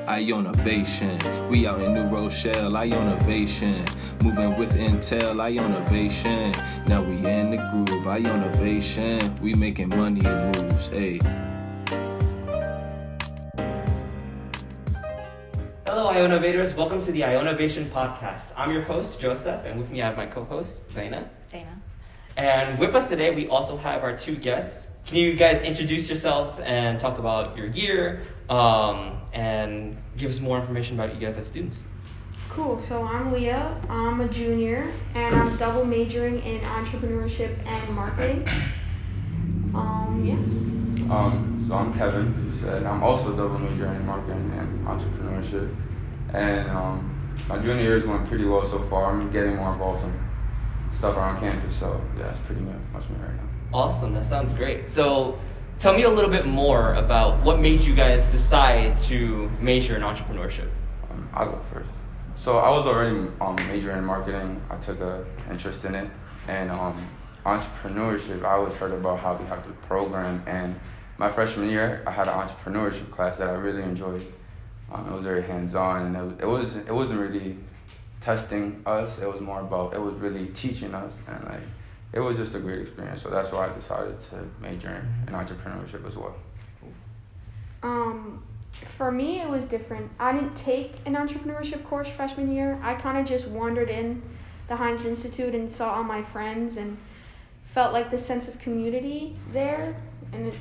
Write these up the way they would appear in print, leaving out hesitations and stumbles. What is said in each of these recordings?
Ionavation. We out in New Rochelle, Ionavation. Moving with Intel, Ionavation. Now we in the groove, Ionavation. We making money and moves, ayy. Hello, Ionavators. Welcome to the Ionavation Podcast. I'm your host, Joseph, and with me I have my co-host, Zaina. And with us today, we also have our two guests. Can you guys introduce yourselves and talk about your year and give us more information about you guys as students? Cool. So I'm Leah. I'm a junior, and I'm double majoring in Entrepreneurship and Marketing. So I'm Kevin, and I'm also double majoring in Marketing and Entrepreneurship. And my junior year is going pretty well so far. I'm getting more involved in stuff around campus, so yeah, it's pretty much me right now. Awesome. That sounds great. So tell me a little bit more about what made you guys decide to major in entrepreneurship. I'll go first. So I was already majoring in marketing. I took an interest in it. And entrepreneurship, I always heard about how we have to program. And my freshman year, I had an entrepreneurship class that I really enjoyed. It was very hands-on, and it wasn't really testing us. It was more about, it was really teaching us. And it was just a great experience. So that's why I decided to major in entrepreneurship as well. For me, it was different. I didn't take an entrepreneurship course freshman year. I kind of just wandered in the Hynes Institute and saw all my friends and felt like the sense of community there. And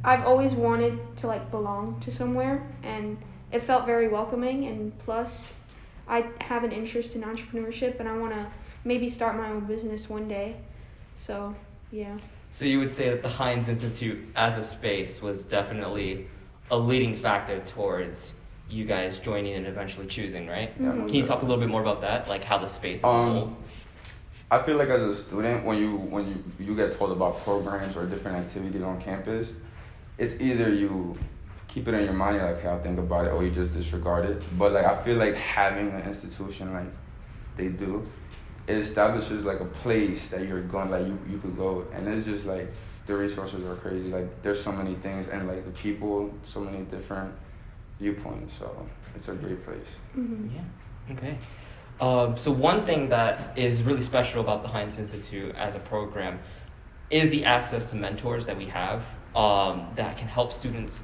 I've always wanted to belong to somewhere, and it felt very welcoming. And plus, I have an interest in entrepreneurship, and I want to maybe start my own business one day. So, yeah. So you would say that the Hynes Institute as a space was definitely a leading factor towards you guys joining and eventually choosing, right? Mm-hmm. Can you talk a little bit more about that, like how the space is a whole? I feel like as a student, when you get told about programs or different activities on campus, it's either you keep it in your mind, you're like, hey, I'll think about it, or you just disregard it. But I feel like having an institution like they do, it establishes a place that you're going, you could go, and it's just the resources are crazy. There's so many things, and the people, so many different viewpoints. So it's a great place. Mm-hmm. Yeah. Okay. So one thing that is really special about the Hynes Institute as a program is the access to mentors that we have that can help students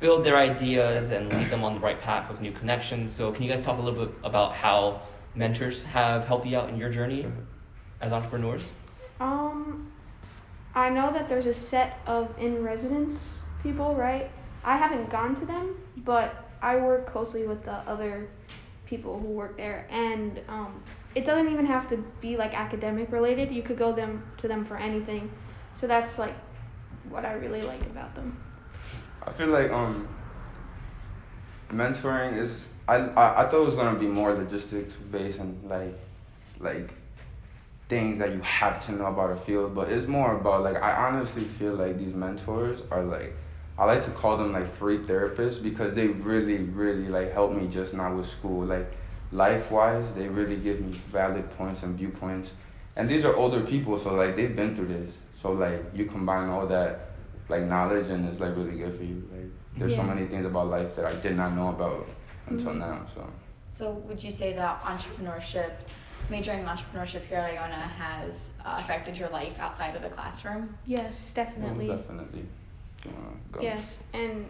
build their ideas and lead them on the right path with new connections. So can you guys talk a little bit about how mentors have helped you out in your journey as entrepreneurs? I know that there's a set of in-residence people, right? I haven't gone to them, but I work closely with the other people who work there, and it doesn't even have to be academic related. You could go to them for anything. So that's what I really like about them. I feel like mentoring is, I thought it was gonna be more logistics based and things that you have to know about a field, but it's more about I honestly feel like these mentors are I like to call them free therapists, because they really, really help me just not with school. Life-wise, they really give me valid points and viewpoints. And these are older people, so they've been through this. So you combine all that knowledge, and it's really good for you. There's so many things about life that I did not know about until now. So would you say that majoring in entrepreneurship here at Iona has affected your life outside of the classroom? Yes, definitely. Definitely. Go. Yes, and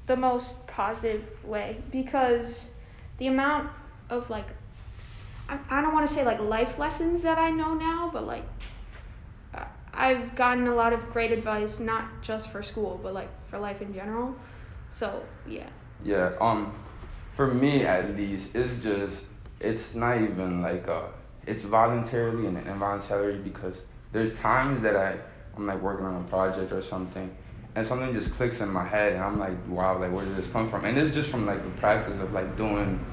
the most positive way, because the amount of I don't want to say life lessons that I know now, but I've gotten a lot of great advice, not just for school, but for life in general. So yeah. Yeah. For me at least, it's not even it's voluntarily and involuntarily, because there's times that I'm working on a project or something, and something just clicks in my head, and I'm wow, where did this come from? And it's just from the practice of doing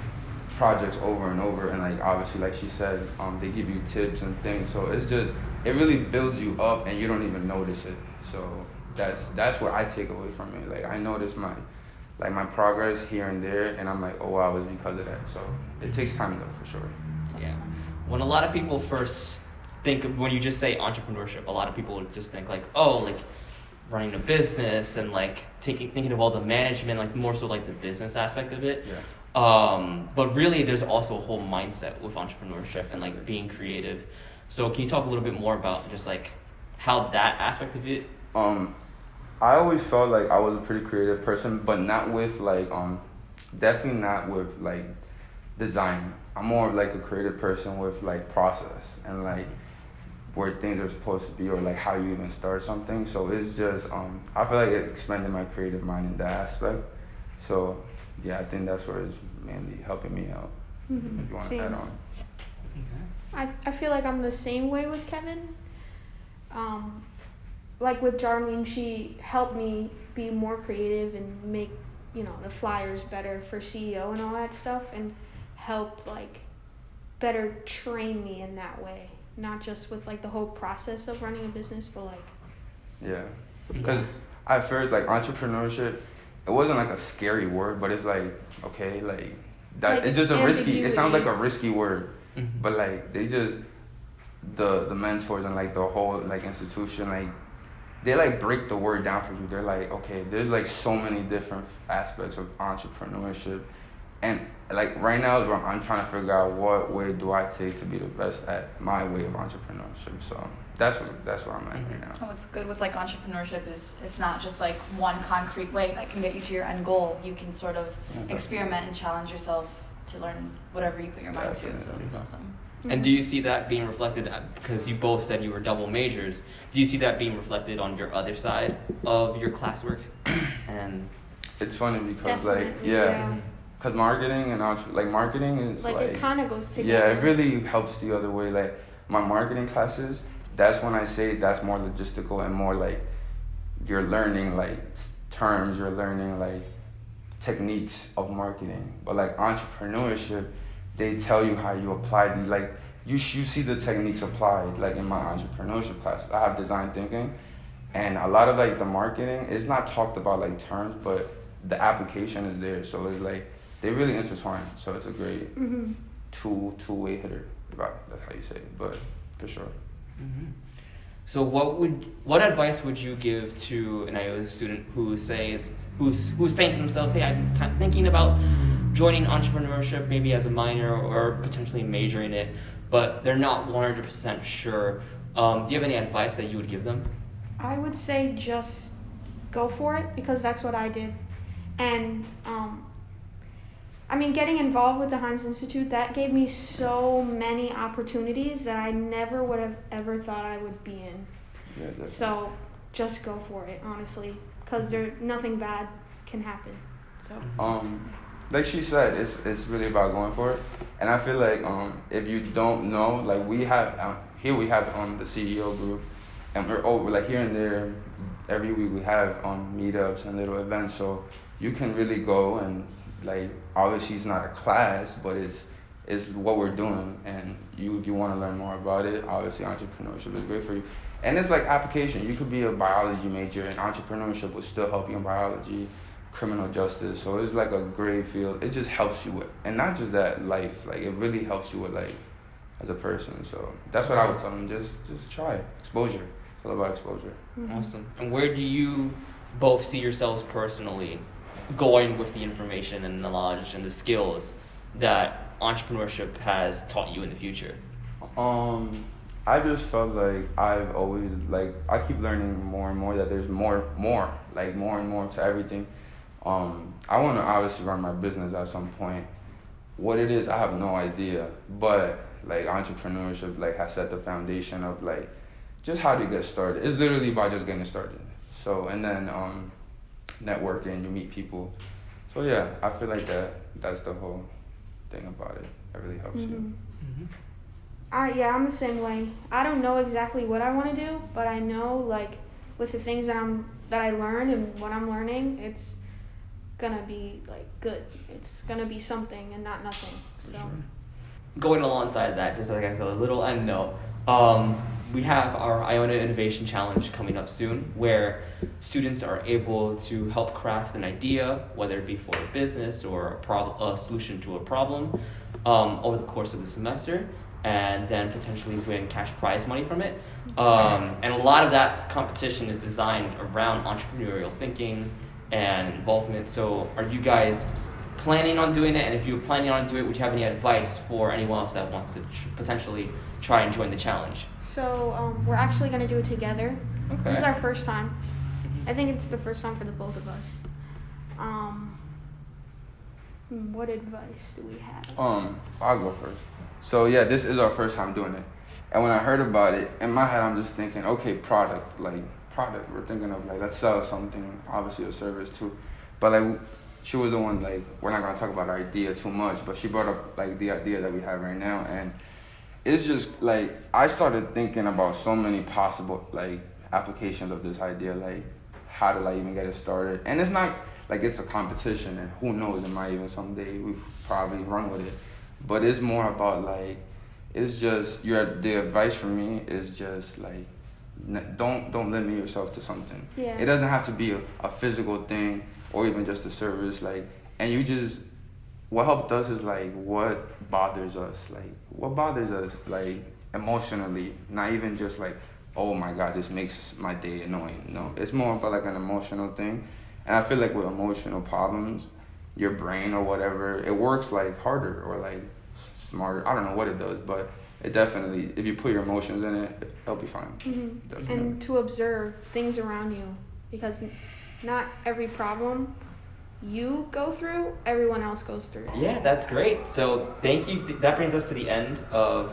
projects over and over, and obviously she said, they give you tips and things, so it really builds you up, and you don't even notice it. So that's what I take away from it. I notice my progress here and there, and I'm oh wow, it's because of that. So it takes time though, for sure. Yeah. When a lot of people first think, when you just say entrepreneurship, a lot of people just think running a business and like thinking of all the management, like more so like the business aspect of it. Yeah. But really, there's also a whole mindset with entrepreneurship and like being creative. So can you talk a little bit more about just like how that aspect of it? I always felt like I was a pretty creative person, but not with like definitely not with like design. I'm more of like a creative person with like process and like where things are supposed to be, or like how you even start something. So it's just I feel like it expanded my creative mind in that aspect. So yeah, I think that's where it's mainly helping me out. Mm-hmm. If you want Same. to add on. I feel like I'm the same way with Kevin. Like with Jarlene, she helped me be more creative and make, you know, the flyers better for CEO and all that stuff, and helped like better train me in that way. Not just with like the whole process of running a business, but like. Yeah, because at first like entrepreneurship, it wasn't like a scary word, but it's like, okay, like that, Like it's just a risky, it sounds like ambiguity. a risky word, but like they just, the mentors and like the whole like institution, like they like break the word down for you. They're like, okay, there's like so many different aspects of entrepreneurship, and like right now is where I'm trying to figure out what way do I take to be the best at my way of entrepreneurship. So that's where I'm at right now. What's good with like entrepreneurship is it's not just like one concrete way that can get you to your end goal. You can sort of experiment and challenge yourself to learn whatever you put your mind to. So it's awesome. And do you see that being reflected, because you both said you were double majors, do you see that being reflected on your other side of your classwork? And It's funny because Definitely, like yeah. Because marketing and marketing is like it kind of goes together. yeah, it really helps the other way. Like my marketing classes, that's when I say that's more logistical and more like you're learning like terms, you're learning like techniques of marketing. But like entrepreneurship, they tell you how you apply the like you see the techniques applied. Like in my entrepreneurship class, I have design thinking, and a lot of like the marketing is not talked about like terms, but the application is there. So it's like they really intertwine. So it's a great two-way hitter. That's how you say it, but for sure. so what advice would you give to an Iona student who's saying to themselves, hey, I'm kind of thinking about joining entrepreneurship maybe as a minor or potentially majoring in it, but they're not 100% sure. Do you have any advice that you would give them? I would say just go for it, because that's what I did. And I mean, getting involved with the Hynes Institute, that gave me so many opportunities that I never would have ever thought I would be in. Yeah, definitely. So just go for it, honestly, because nothing bad can happen. So. Like she said, it's really about going for it. And I feel like if you don't know, like we have here we have the CEO group, and we're over like here and there every week we have meetups and little events. So you can really go and like obviously it's not a class, but it's what we're doing. And if you want to learn more about it, obviously entrepreneurship is great for you. And it's like application. You could be a biology major, and entrepreneurship will still help you in biology, criminal justice. So it's like a great field. It just helps you with, and not just that, life. Like it really helps you with life as a person. So that's what I would tell them. Just try it. Exposure. It's all about exposure. Awesome. And where do you both see yourselves personally going with the information and the knowledge and the skills that entrepreneurship has taught you in the future? I just felt like I've always I keep learning more and more that there's more and more to everything. I want to obviously run my business at some point. What it is, I have no idea. But like entrepreneurship has set the foundation of just how to get started. It's literally about just getting started. So and then networking, you meet people. So yeah, I feel like that's the whole thing about it. It really helps you. Yeah, I'm the same way. I don't know exactly what I want to do, but I know with the things that I learn and what I'm learning, it's gonna be good. It's gonna be something and not nothing. So. Sure. Going alongside that, just like I said, a little end note. We have our Iona Innovation Challenge coming up soon, where students are able to help craft an idea, whether it be for a business or a solution to a problem, over the course of the semester. and then potentially win cash prize money from it. And a lot of that competition is designed around entrepreneurial thinking and involvement. So are you guys planning on doing it? And if you're planning on doing it, would you have any advice for anyone else that wants to potentially try and join the challenge? So we're actually going to do it together. Okay. This is our first time. I think it's the first time for the both of us. What advice do we have? I'll go first. So yeah, this is our first time doing it. And when I heard about it, in my head I'm just thinking, okay, product. We're thinking of let's sell something, obviously a service too. But she was the one, we're not gonna talk about our idea too much, but she brought up the idea that we have right now, and it's just I started thinking about so many possible applications of this idea, how to even get it started. And it's not it's a competition, and who knows, it might even someday we probably run with it. But it's more about it's just the advice for me is just don't limit yourself to something. Yeah. It doesn't have to be a physical thing or even just a service. And you just, what helped us is what bothers us. What bothers us emotionally, not even just oh my God, this makes my day annoying. No, it's more about an emotional thing. And I feel with emotional problems, your brain or whatever, it works harder or smarter. I don't know what it does, but it definitely, if you put your emotions in it, it'll be fine. Mm-hmm. And to observe things around you, because not every problem you go through, everyone else goes through. Yeah, that's great. So thank you. That brings us to the end of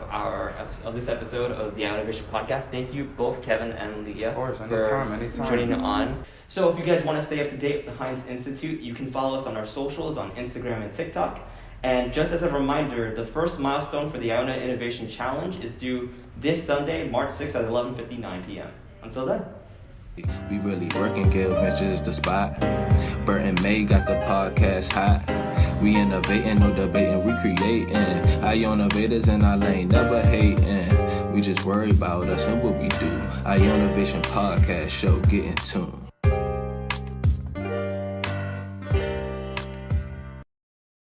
this episode of the Ionavation Podcast. Thank you both, Kevin and Leah, of course, for anytime. joining on. So if you guys want to stay up to date with the Hynes Institute, you can follow us on our socials on Instagram and TikTok. And just as a reminder, the first milestone for the Iona Innovation Challenge is due this Sunday, March 6th at 11:59 p.m. Until then. We really working, Gale Ventures the spot. Bert and May got the podcast hot. We innovating, no debating, we creating. Ionavators in our lane, never hating. We just worry about us and what we do. Ionavation Podcast show, get in tune.